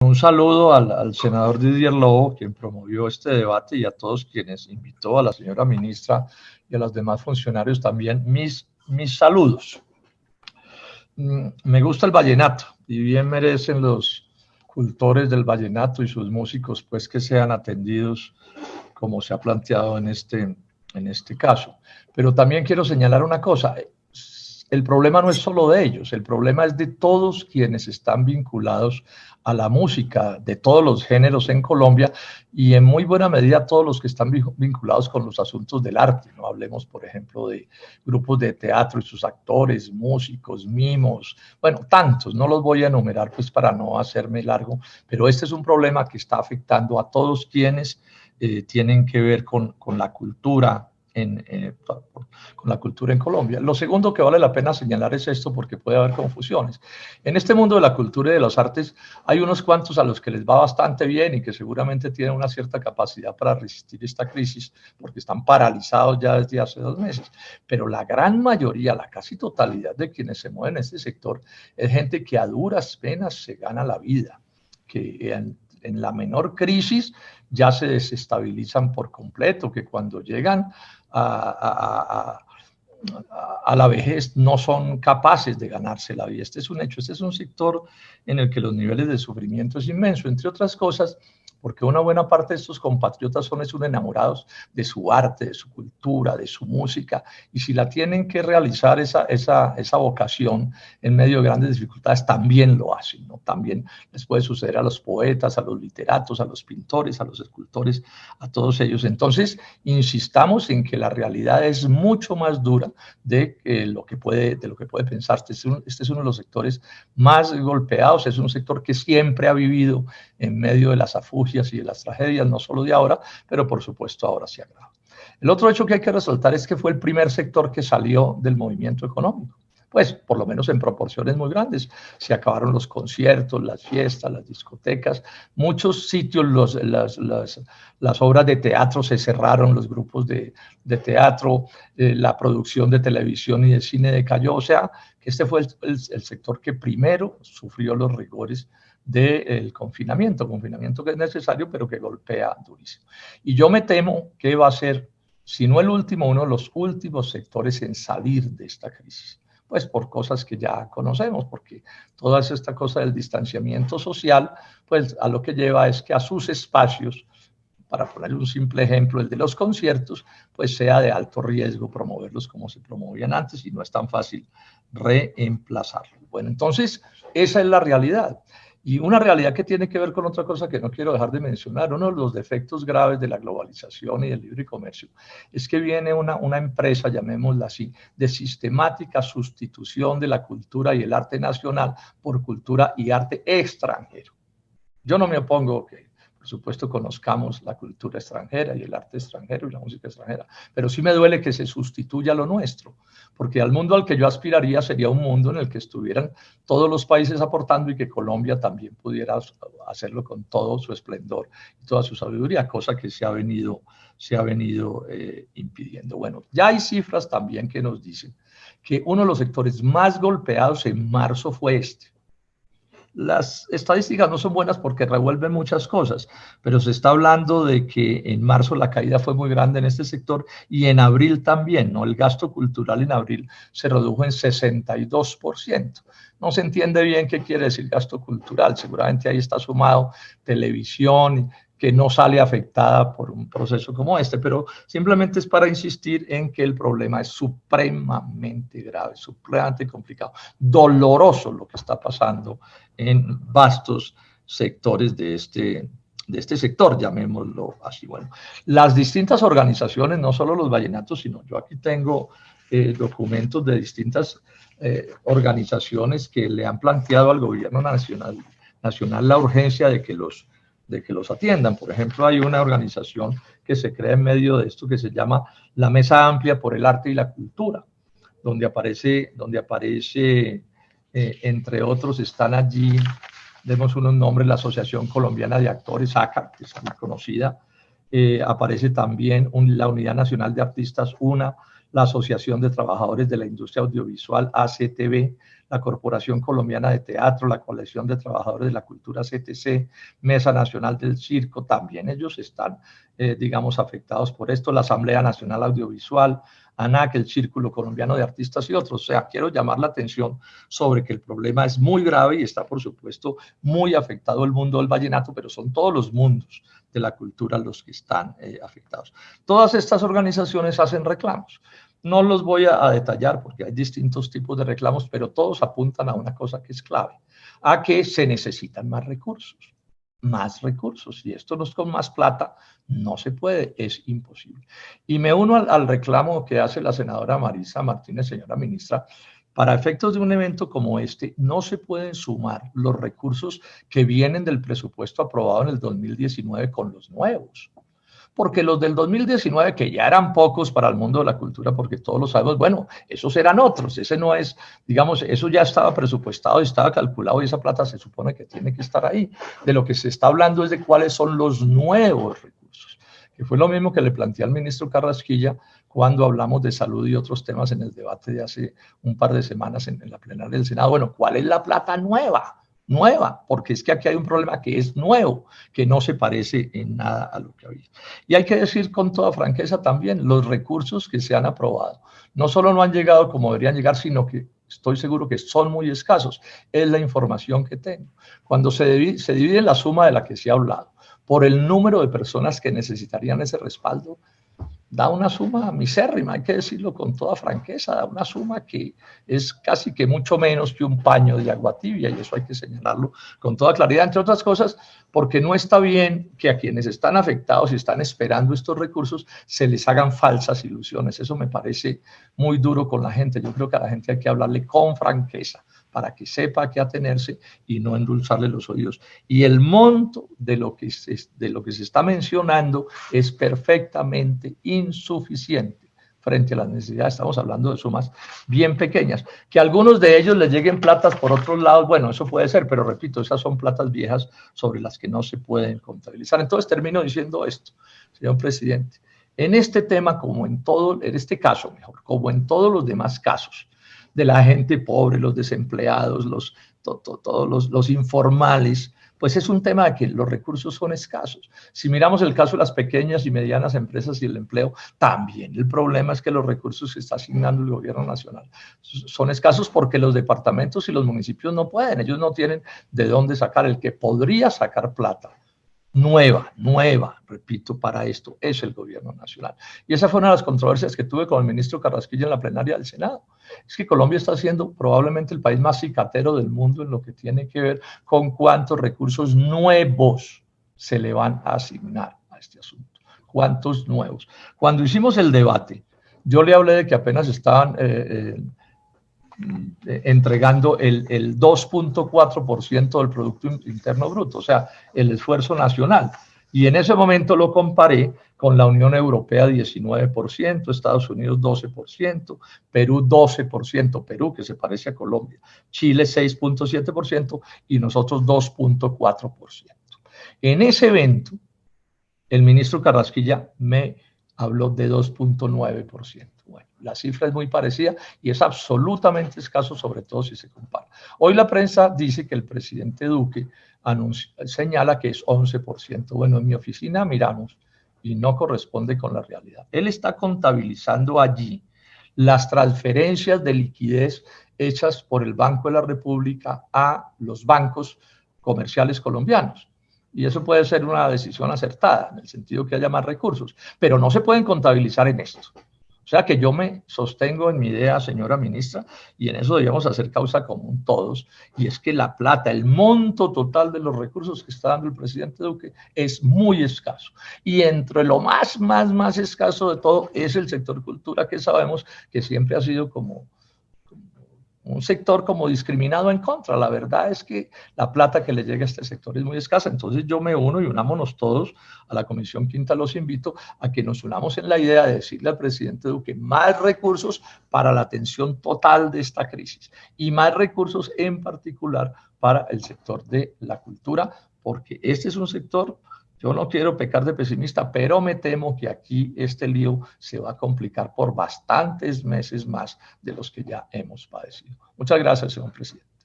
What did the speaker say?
un saludo al senador Didier Lobo, quien promovió este debate, y a todos quienes invitó, a la señora ministra y a los demás funcionarios también, mis saludos. Me gusta el vallenato y bien merecen los cultores del vallenato y sus músicos pues que sean atendidos como se ha planteado en este caso. Pero también quiero señalar una cosa: el problema no es solo de ellos, el problema es de todos quienes están vinculados a la música, de todos los géneros en Colombia, y en muy buena medida todos los que están vinculados con los asuntos del arte. No hablemos, por ejemplo, de grupos de teatro y sus actores, músicos, mimos, bueno, tantos, no los voy a enumerar pues para no hacerme largo, pero este es un problema que está afectando a todos quienes tienen que ver con la cultura con la cultura en Colombia. Lo segundo que vale la pena señalar es esto, porque puede haber confusiones. En este mundo de la cultura y de las artes hay unos cuantos a los que les va bastante bien y que seguramente tienen una cierta capacidad para resistir esta crisis, porque están paralizados ya desde hace 2 meses. Pero la gran mayoría, la casi totalidad de quienes se mueven en este sector es gente que a duras penas se gana la vida, que en la menor crisis ya se desestabilizan por completo, que cuando llegan a la vejez no son capaces de ganarse la vida. Este es un hecho, este es un sector en el que los niveles de sufrimiento es inmenso, entre otras cosas porque una buena parte de estos compatriotas son enamorados de su arte, de su cultura, de su música, y si la tienen que realizar esa vocación en medio de grandes dificultades, también lo hacen, ¿no? También les puede suceder a los poetas, a los literatos, a los pintores, a los escultores, a todos ellos. Entonces, insistamos en que la realidad es mucho más dura de lo que puede pensarse. Este es uno de los sectores más golpeados, es un sector que siempre ha vivido en medio de las afugias y de las tragedias, no solo de ahora, pero por supuesto ahora se agrava. El otro hecho que hay que resaltar es que fue el primer sector que salió del movimiento económico, pues por lo menos en proporciones muy grandes. Se acabaron los conciertos, las fiestas, las discotecas, muchos sitios, las obras de teatro se cerraron, los grupos de teatro, la producción de televisión y de cine decayó. O sea, que este fue el sector que primero sufrió los rigores del confinamiento que es necesario, pero que golpea durísimo. Y yo me temo que va a ser, si no el último, uno de los últimos sectores en salir de esta crisis, pues por cosas que ya conocemos, porque toda esta cosa del distanciamiento social, pues a lo que lleva es que a sus espacios, para poner un simple ejemplo, el de los conciertos, pues sea de alto riesgo promoverlos como se promovían antes y no es tan fácil reemplazarlos. Bueno, entonces, esa es la realidad. Y una realidad que tiene que ver con otra cosa que no quiero dejar de mencionar. Uno de los defectos graves de la globalización y del libre comercio es que viene una empresa, llamémosla así, de sistemática sustitución de la cultura y el arte nacional por cultura y arte extranjero. Yo no me opongo que, por supuesto, conozcamos la cultura extranjera y el arte extranjero y la música extranjera, pero sí me duele que se sustituya lo nuestro, porque al mundo al que yo aspiraría sería un mundo en el que estuvieran todos los países aportando y que Colombia también pudiera hacerlo con todo su esplendor y toda su sabiduría, cosa que se ha venido impidiendo. Bueno, ya hay cifras también que nos dicen que uno de los sectores más golpeados en marzo fue este. Las estadísticas no son buenas porque revuelven muchas cosas, pero se está hablando de que en marzo la caída fue muy grande en este sector y en abril también, ¿no? El gasto cultural en abril se redujo en 62%. No se entiende bien qué quiere decir gasto cultural, seguramente ahí está sumado televisión, que no sale afectada por un proceso como este, pero simplemente es para insistir en que el problema es supremamente grave, supremamente complicado, doloroso lo que está pasando en vastos sectores de este sector, llamémoslo así. Bueno, las distintas organizaciones, no solo los vallenatos, sino yo aquí tengo documentos de distintas organizaciones que le han planteado al gobierno nacional la urgencia de que los atiendan. Por ejemplo, hay una organización que se crea en medio de esto que se llama la Mesa Amplia por el Arte y la Cultura, donde aparece entre otros están allí, demos unos nombres, la Asociación Colombiana de Actores, ACA, que es muy conocida, aparece también la Unidad Nacional de Artistas, UNA, la Asociación de Trabajadores de la Industria Audiovisual, ACTV, la Corporación Colombiana de Teatro, la Coalición de Trabajadores de la Cultura CTC, Mesa Nacional del Circo, también ellos están, digamos, afectados por esto, la Asamblea Nacional Audiovisual, ANAC, el Círculo Colombiano de Artistas y otros. O sea, quiero llamar la atención sobre que el problema es muy grave y está, por supuesto, muy afectado el mundo del vallenato, pero son todos los mundos de la cultura los que están afectados. Todas estas organizaciones hacen reclamos. No los voy a detallar porque hay distintos tipos de reclamos, pero todos apuntan a una cosa que es clave, a que se necesitan más recursos. Y esto no es con más plata, no se puede, es imposible. Y me uno al reclamo que hace la senadora Marisa Martínez, señora ministra. Para efectos de un evento como este, no se pueden sumar los recursos que vienen del presupuesto aprobado en el 2019 con los nuevos. Porque los del 2019, que ya eran pocos para el mundo de la cultura, porque todos lo sabemos, bueno, esos eran otros, ese no es, digamos, eso ya estaba presupuestado y estaba calculado y esa plata se supone que tiene que estar ahí. De lo que se está hablando es de cuáles son los nuevos recursos, que fue lo mismo que le planteé al ministro Carrasquilla cuando hablamos de salud y otros temas en el debate de hace un par de semanas en la plenaria del Senado. Bueno, ¿cuál es la plata nueva? Nueva, porque es que aquí hay un problema que es nuevo, que no se parece en nada a lo que había. Y hay que decir con toda franqueza también, los recursos que se han aprobado, no solo no han llegado como deberían llegar, sino que estoy seguro que son muy escasos. Es la información que tengo. Cuando se divide la suma de la que se ha hablado por el número de personas que necesitarían ese respaldo, da una suma misérrima, hay que decirlo con toda franqueza, da una suma que es casi que mucho menos que un paño de agua tibia, y eso hay que señalarlo con toda claridad, entre otras cosas, porque no está bien que a quienes están afectados y están esperando estos recursos se les hagan falsas ilusiones. Eso me parece muy duro con la gente. Yo creo que a la gente hay que hablarle con franqueza, para que sepa a qué atenerse y no endulzarle los oídos. Y el monto de lo que se está mencionando es perfectamente insuficiente frente a las necesidades. Estamos hablando de sumas bien pequeñas. Que a algunos de ellos les lleguen platas por otros lados, bueno, eso puede ser, pero repito, esas son platas viejas sobre las que no se pueden contabilizar. Entonces termino diciendo esto, señor presidente. En este tema, como en todo, en este caso mejor, como en todos los demás casos, de la gente pobre, los desempleados, todos los informales, pues es un tema de que los recursos son escasos. Si miramos el caso de las pequeñas y medianas empresas y el empleo, también el problema es que los recursos que está asignando el gobierno nacional son escasos porque los departamentos y los municipios no pueden, ellos no tienen de dónde sacar. El que podría sacar plata nueva, repito, para esto es el gobierno nacional. Y esa fue una de las controversias que tuve con el ministro Carrasquilla en la plenaria del Senado. Es que Colombia está siendo probablemente el país más cicatero del mundo en lo que tiene que ver con cuántos recursos nuevos se le van a asignar a este asunto. ¿Cuántos nuevos? Cuando hicimos el debate, yo le hablé de que apenas estaban entregando el 2.4% del Producto Interno Bruto, o sea, el esfuerzo nacional. Y en ese momento lo comparé con la Unión Europea 19%, Estados Unidos 12%, Perú 12%, Perú que se parece a Colombia, Chile 6.7% y nosotros 2.4%. En ese evento, el ministro Carrasquilla me habló de 2.9%. Bueno, la cifra es muy parecida y es absolutamente escaso, sobre todo si se compara. Hoy la prensa dice que el presidente Duque señala que es 11%. Bueno, en mi oficina miramos y no corresponde con la realidad. Él está contabilizando allí las transferencias de liquidez hechas por el Banco de la República a los bancos comerciales colombianos. Y eso puede ser una decisión acertada, en el sentido que haya más recursos, pero no se pueden contabilizar en esto. O sea que yo me sostengo en mi idea, señora ministra, y en eso debemos hacer causa común todos, y es que la plata, el monto total de los recursos que está dando el presidente Duque es muy escaso. Y entre lo más escaso de todo es el sector cultura, que sabemos que siempre ha sido como un sector como discriminado en contra. La verdad es que la plata que le llega a este sector es muy escasa. Entonces yo me uno y unámonos todos a la Comisión Quinta, los invito a que nos unamos en la idea de decirle al presidente Duque más recursos para la atención total de esta crisis y más recursos en particular para el sector de la cultura, porque este es un sector Yo no quiero pecar de pesimista, pero me temo que aquí este lío se va a complicar por bastantes meses más de los que ya hemos padecido. Muchas gracias, señor presidente.